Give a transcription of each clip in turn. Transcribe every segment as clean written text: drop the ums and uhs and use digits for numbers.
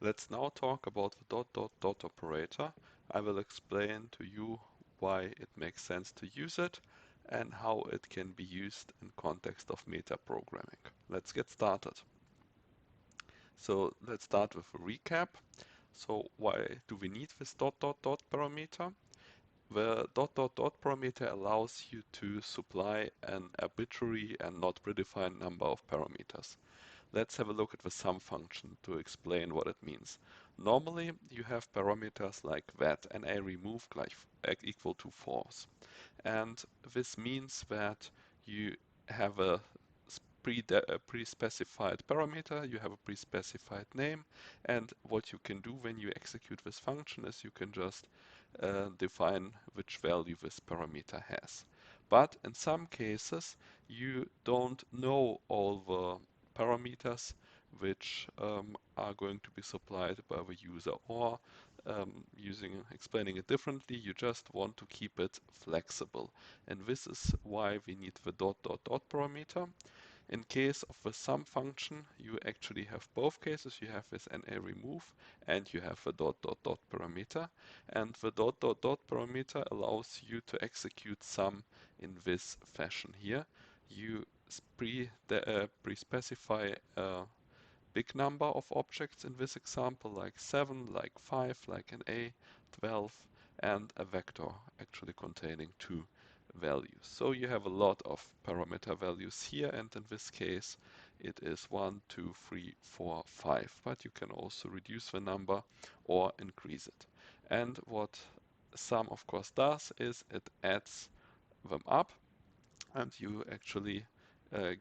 Let's now talk about the dot dot dot operator. I will explain to you why it makes sense to use it and how it can be used in context of metaprogramming. Let's get started. So let's start with a recap. So why do we need this dot dot dot parameter? The dot dot dot parameter allows you to supply an arbitrary and not predefined number of parameters. Let's have a look at the sum function to explain what it means. Normally, you have parameters like that and a removed like equal to false. And this means that you have a pre-specified parameter, you have a pre-specified name, and what you can do when you execute this function is you can just define which value this parameter has. But in some cases, you don't know all the parameters which are going to be supplied by the user, or explaining it differently, you just want to keep it flexible. And this is why we need the dot dot dot parameter. In case of the sum function, you actually have both cases. You have this NA remove and you have the dot dot dot parameter. And the dot dot dot parameter allows you to execute sum in this fashion here. You pre-specify a big number of objects in this example, like 7, like 5, like an A, 12, and a vector actually containing 2 values. So you have a lot of parameter values here, and in this case it is 1, 2, 3, 4, 5, but you can also reduce the number or increase it. And what sum of course does is it adds them up, and you actually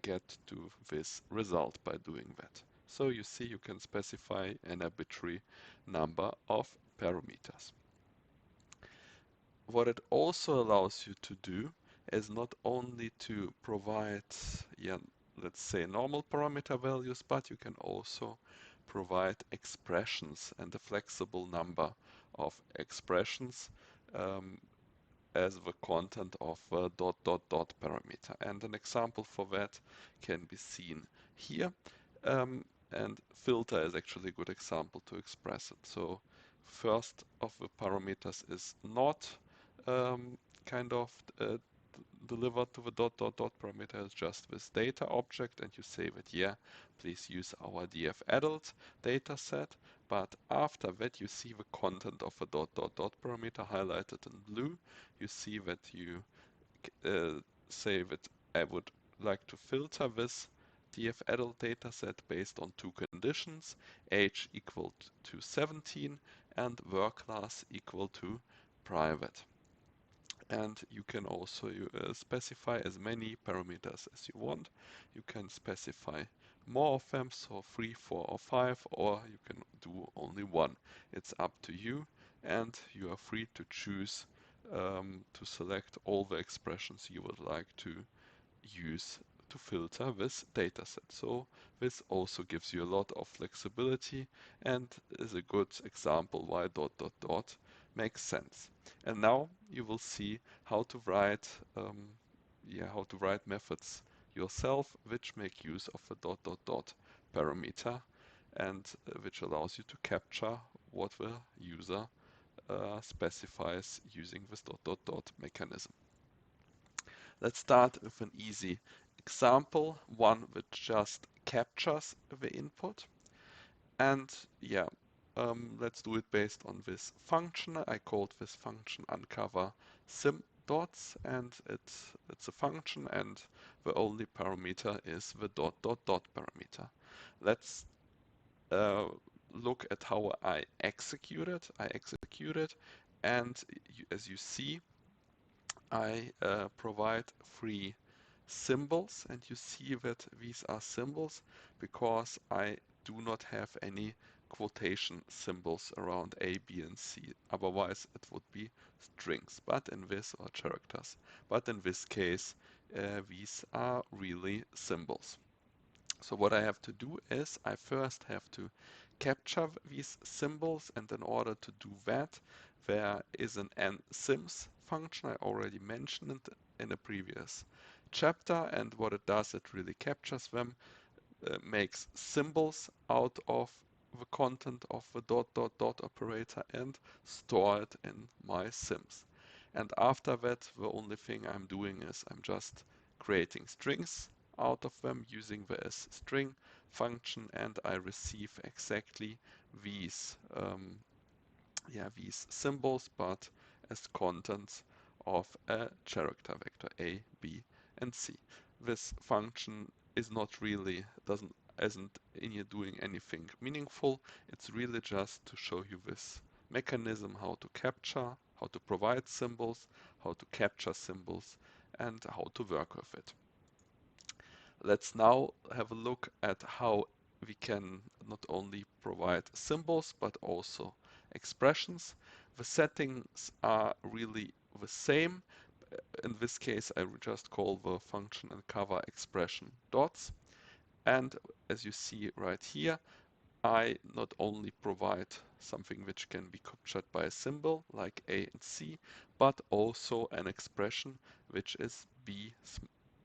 get to this result by doing that. So you see you can specify an arbitrary number of parameters. What it also allows you to do is not only to provide, let's say normal parameter values, but you can also provide expressions and a flexible number of expressions um, as the content of a dot dot dot parameter. And an example for that can be seen here. And filter is actually a good example to express it. So first of the parameters is not um, kind of delivered to the dot dot dot parameter is just this data object, and you say that yeah, please use our df adult data set. But after that you see the content of a dot dot dot parameter highlighted in blue. You see that you say that I would like to filter this df adult data set based on 2 conditions: age equal to 17 and work class equal to private. And you can also specify as many parameters as you want. You can specify more of them, so 3, 4, or 5, or you can do only one. It's up to you, and you are free to choose to select all the expressions you would like to use to filter this dataset. So this also gives you a lot of flexibility and is a good example why dot dot dot makes sense. And now you will see how to write methods yourself which make use of the dot dot dot parameter, and which allows you to capture what the user specifies using this dot dot dot mechanism. Let's start with an easy example, one which just captures the input. And yeah, let's do it based on this function. I called this function uncover sim dots, and it's a function, and the only parameter is the dot dot dot parameter. Let's look at how I execute it. And as you see, I provide 3 symbols, and you see that these are symbols because I do not have any quotation symbols around A, B, and C. Otherwise it would be strings, but in this, or characters. But in this case, these are really symbols. So what I have to do is I first have to capture these symbols, and in order to do that, there is an nsims function. I already mentioned it in a previous chapter, and what it does, it really captures them, makes symbols out of the content of the dot dot dot operator and store it in my sims. And after that, the only thing I'm doing is I'm just creating strings out of them using the string function, and I receive exactly these these symbols, but as contents of a character vector A, B, and C. This function is not really isn't in here doing anything meaningful. It's really just to show you this mechanism, how to capture, how to provide symbols, how to capture symbols, and how to work with it. Let's now have a look at how we can not only provide symbols but also expressions. The settings are really the same. In this case, I will just call the function and cover expression dots. And as you see right here, I not only provide something which can be captured by a symbol like A and C, but also an expression which is B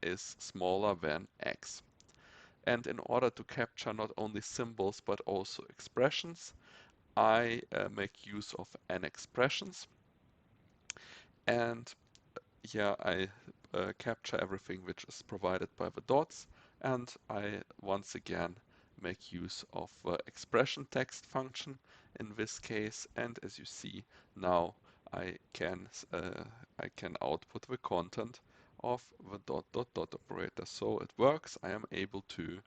is smaller than X. And in order to capture not only symbols but also expressions, I make use of n expressions. And yeah, I capture everything which is provided by the dots, and I once again make use of the expression text function in this case. And as you see now, I can output the content of the dot dot dot operator. So it works. I am able to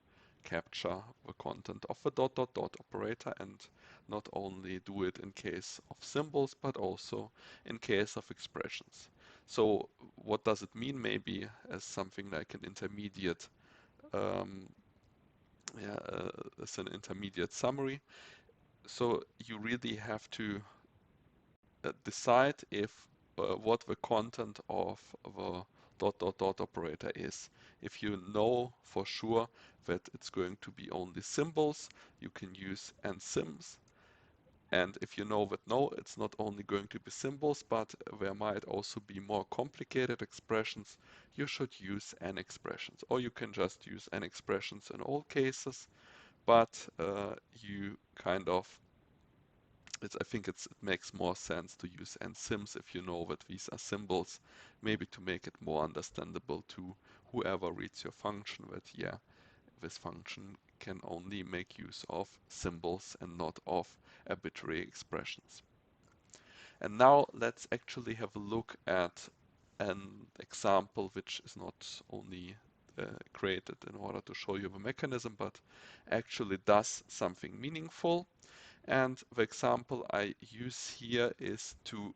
capture the content of the dot dot dot operator and not only do it in case of symbols but also in case of expressions. So what does it mean? Maybe as something like an intermediate, um, as an intermediate summary. So you really have to decide if what the content of the dot dot dot operator is. If you know for sure that it's going to be only symbols, you can use n sims. And if you know that no, it's not only going to be symbols, but there might also be more complicated expressions, you should use n expressions. Or you can just use n expressions in all cases, but you kind of, I think it makes more sense to use n sims if you know that these are symbols, maybe to make it more understandable to whoever reads your function that, yeah, this function can only make use of symbols and not of arbitrary expressions. And now let's actually have a look at an example which is not only created in order to show you the mechanism, but actually does something meaningful. And the example I use here is to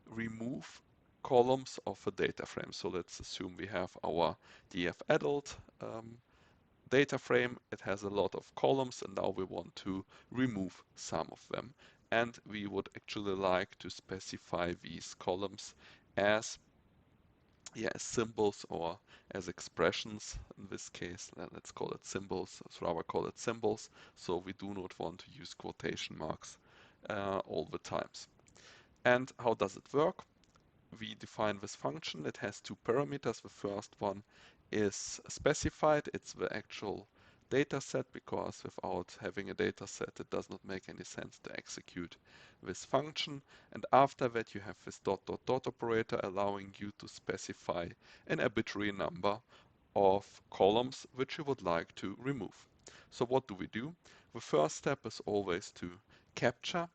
remove columns of a data frame. So let's assume we have our df adult data frame. It has a lot of columns, and now we want to remove some of them. And we would actually like to specify these columns as symbols or as expressions. In this case, let's call it symbols, let's rather call it symbols. So we do not want to use quotation marks all the times. And how does it work? We define this function. It has two parameters. The first one is specified. It's the actual data set, because without having a data set, it does not make any sense to execute this function. And after that, you have this dot dot dot operator allowing you to specify an arbitrary number of columns which you would like to remove. So what do we do? The first step is always to capture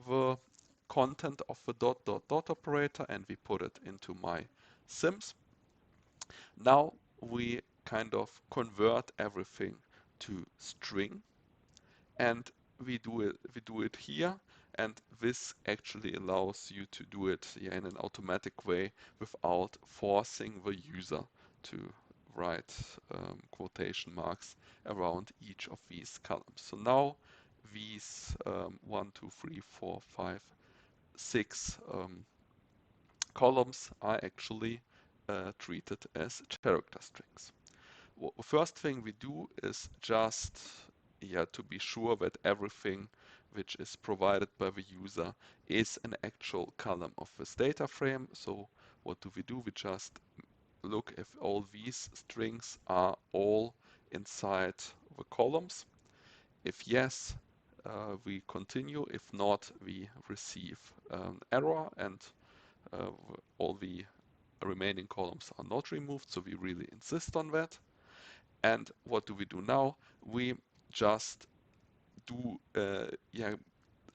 the content of the dot dot dot operator, and we put it into my sims. Now we kind of convert everything to string, and we do it here, and this actually allows you to do it in an automatic way without forcing the user to write quotation marks around each of these columns. So now these 1, 2, 3, 4, 5, 6 columns are actually treated as character strings. The first thing we do is just to be sure that everything which is provided by the user is an actual column of this data frame. So what do? We just look if all these strings are all inside the columns. If yes, we continue. If not, we receive an error and uh, all the remaining columns are not removed, so we really insist on that. And what do we do now? We just do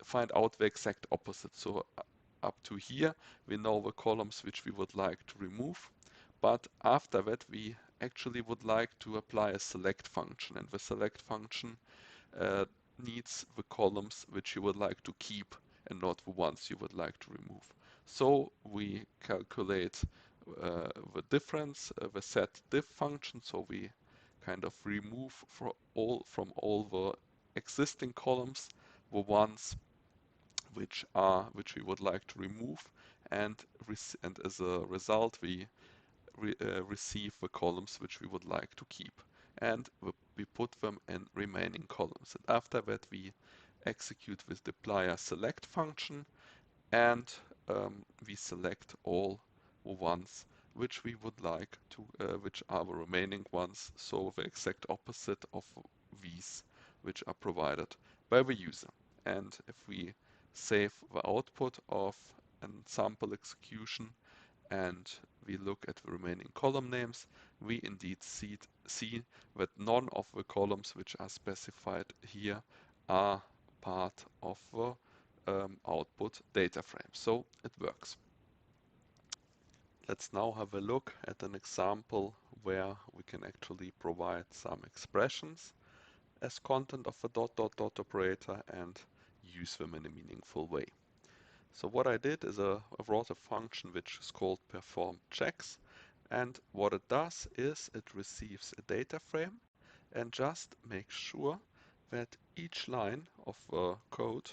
find out the exact opposite. So up to here, we know the columns which we would like to remove. But after that, we actually would like to apply a select function. And the select function uh, needs the columns which you would like to keep and not the ones you would like to remove. So we calculate the difference, the set diff function. So we kind of remove from all the existing columns the ones which we would like to remove, and as a result we receive the columns which we would like to keep, and we put them in remaining columns. And after that we execute with the dplyr select function, and we select all the ones which we would like to, which are the remaining ones, so the exact opposite of these which are provided by the user. And if we save the output of a sample execution and we look at the remaining column names, we indeed see that none of the columns which are specified here are part of the output data frame. So it works. Let's now have a look at an example where we can actually provide some expressions as content of a dot dot dot operator and use them in a meaningful way. So what I did is I wrote a function which is called perform checks, and what it does is it receives a data frame and just makes sure that each line of code,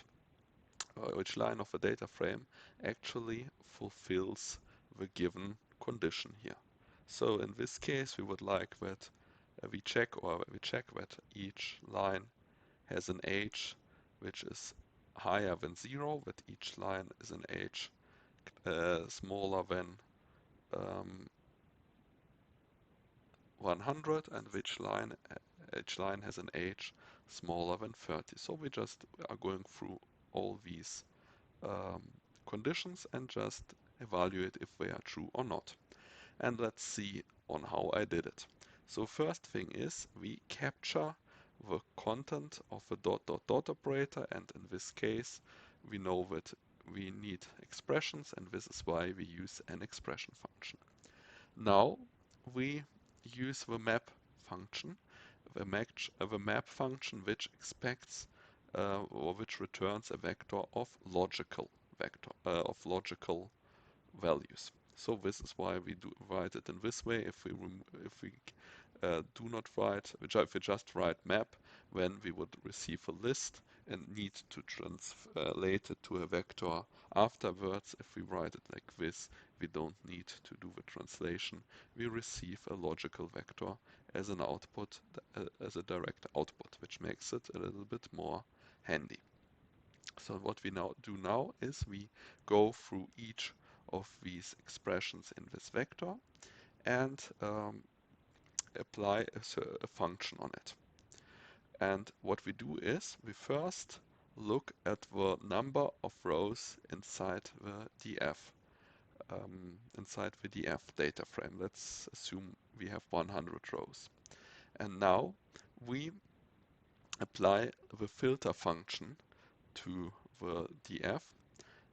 each line of a data frame actually fulfills the given condition here. So in this case we would like that we check that each line has an age which is higher than 0, that each line is an age smaller than 100, and each line has an age smaller than 30. So we just are going through all these um, conditions and just evaluate if they are true or not. And let's see on how I did it. So first thing is we capture the content of a dot dot dot operator, and in this case we know that we need expressions, and this is why we use an expression function. Now we use the map function, the map function which expects or which returns a vector of logical values. So this is why we do write it in this way. If we do not write, if we just write map, then we would receive a list and need to translate it to a vector afterwards. If we write it like this, we don't need to do the translation. We receive a logical vector as an output, as a direct output, which makes it a little bit more handy. So what we now do is we go through each of these expressions in this vector and apply a function on it. And what we do is we first look at the number of rows inside the df data frame. Let's assume we have 100 rows. And now we apply the filter function to the df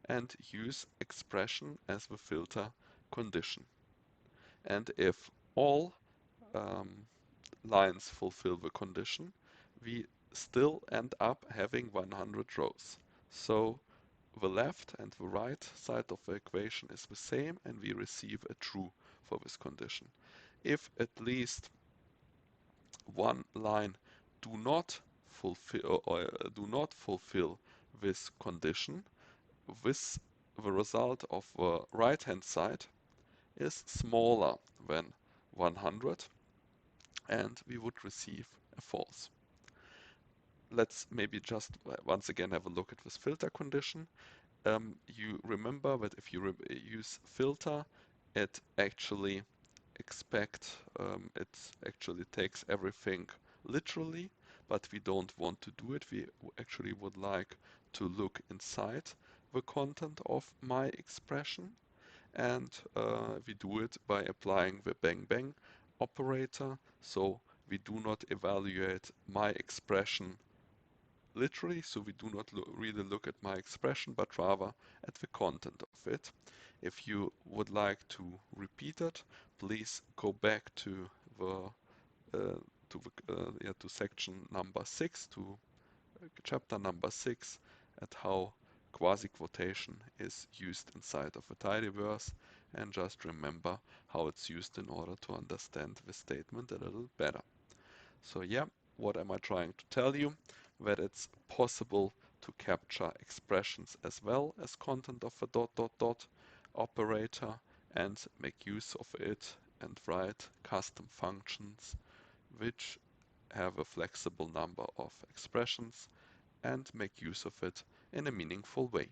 and use expression as the filter condition. And if all lines fulfill the condition, we still end up having 100 rows. So the left and the right side of the equation is the same, and we receive a true for this condition. If at least one line do not fulfill this condition, the result of the right hand side is smaller than 100, and we would receive a false. Let's maybe just once again have a look at this filter condition. You remember that if you use filter, it actually it actually takes everything literally, but we don't want to do it. We actually would like to look inside the content of my expression, and we do it by applying the bang bang operator. So we do not evaluate my expression literally, so we do not really look at my expression, but rather at the content of it. If you would like to repeat it, please go back to the to section number 6, to chapter number 6, at how quasi-quotation is used inside of a tidyverse, and just remember how it's used in order to understand the statement a little better. So yeah, what am I trying to tell you? That it's possible to capture expressions as well as content of a dot dot dot operator and make use of it and write custom functions which have a flexible number of expressions and make use of it in a meaningful way.